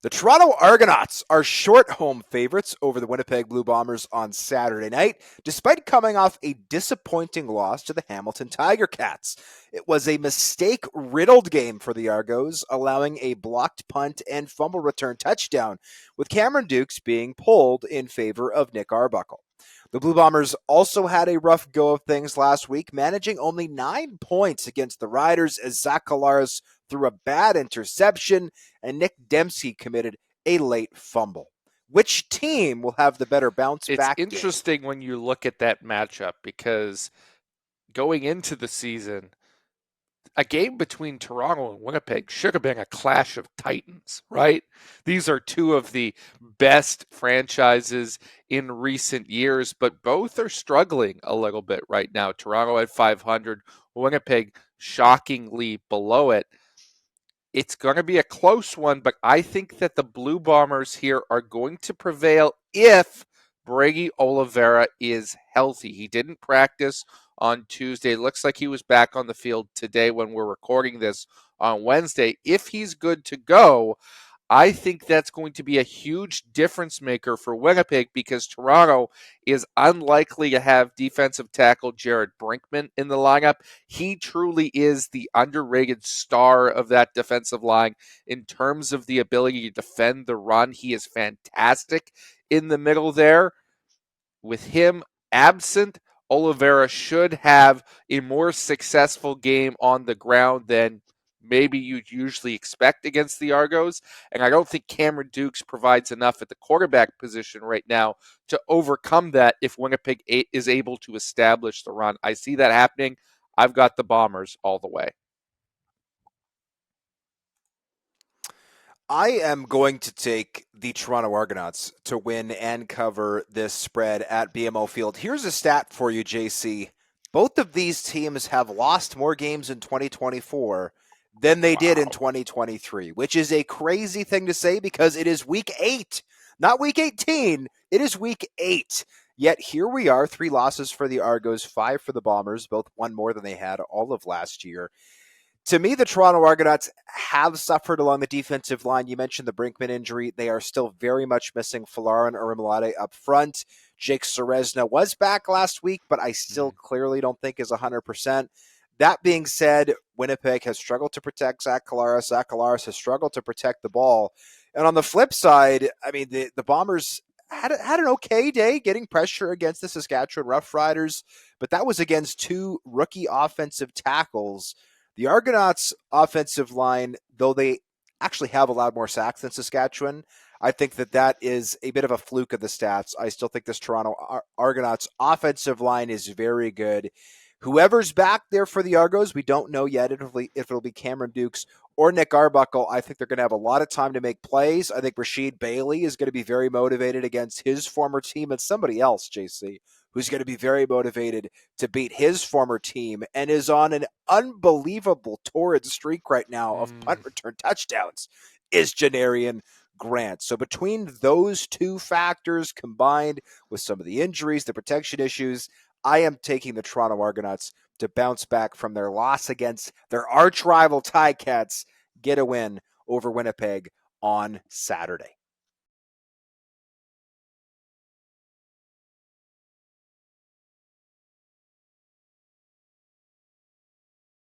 The Toronto Argonauts are short home favorites over the Winnipeg Blue Bombers on Saturday night, despite coming off a disappointing loss to the Hamilton Tiger Cats. It was a mistake-riddled game for the Argos, allowing a blocked punt and fumble return touchdown, with Cameron Dukes being pulled in favor of Nick Arbuckle. The Blue Bombers also had a rough go of things last week, managing only 9 points against the Riders as Zach Collaros threw a bad interception and Nick Dempsey committed a late fumble. Which team will have the better bounce back It's interesting when you look at that matchup because going into the season, a game between Toronto and Winnipeg should have been a clash of titans, right? These are two of the best franchises in recent years, but both are struggling a little bit right now. Toronto at 500, Winnipeg shockingly below it. It's going to be a close one, but I think that the Blue Bombers here are going to prevail if Brady Oliveira is healthy. He didn't practice on Tuesday. It looks like he was back on the field today when we're recording this on Wednesday. If he's good to go, I think that's going to be a huge difference maker for Winnipeg because Toronto is unlikely to have defensive tackle Jared Brinkman in the lineup. He truly is the underrated star of that defensive line in terms of the ability to defend the run. He is fantastic in the middle there. With him absent, Oliveira should have a more successful game on the ground than maybe you'd usually expect against the Argos. And I don't think Cameron Dukes provides enough at the quarterback position right now to overcome that if Winnipeg is able to establish the run. I see that happening. I've got the Bombers all the way. I am going to take the Toronto Argonauts to win and cover this spread at BMO Field. Here's a stat for you, JC. Both of these teams have lost more games in 2024 than they did in 2023, which is a crazy thing to say because it is week 8, not week 18. It is week 8. Yet here we are, 3 losses for the Argos, 5 for the Bombers, both one more than they had all of last year. To me, the Toronto Argonauts have suffered along the defensive line. You mentioned the Brinkman injury. They are still very much missing Falarin Orimolade up front. Jake Ceresna was back last week, but I still clearly don't think is 100%. That being said, Winnipeg has struggled to protect Zach Collaros. Zach Collaros has struggled to protect the ball. And on the flip side, I mean, the Bombers had an okay day getting pressure against the Saskatchewan Roughriders, but that was against 2 rookie offensive tackles. The Argonauts' offensive line, though they actually have allowed more sacks than Saskatchewan, I think that is a bit of a fluke of the stats. I still think this Toronto Argonauts offensive line is very good. Whoever's back there for the Argos, we don't know yet if it'll be Cameron Dukes or Nick Arbuckle. I think they're going to have a lot of time to make plays. I think Rasheed Bailey is going to be very motivated against his former team and somebody else, JC, who's going to be very motivated to beat his former team and is on an unbelievable torrid streak right now of punt return touchdowns, is Janarian Grant. So between those two factors combined with some of the injuries, the protection issues, I am taking the Toronto Argonauts to bounce back from their loss against their arch rival Ticats, get a win over Winnipeg on Saturday.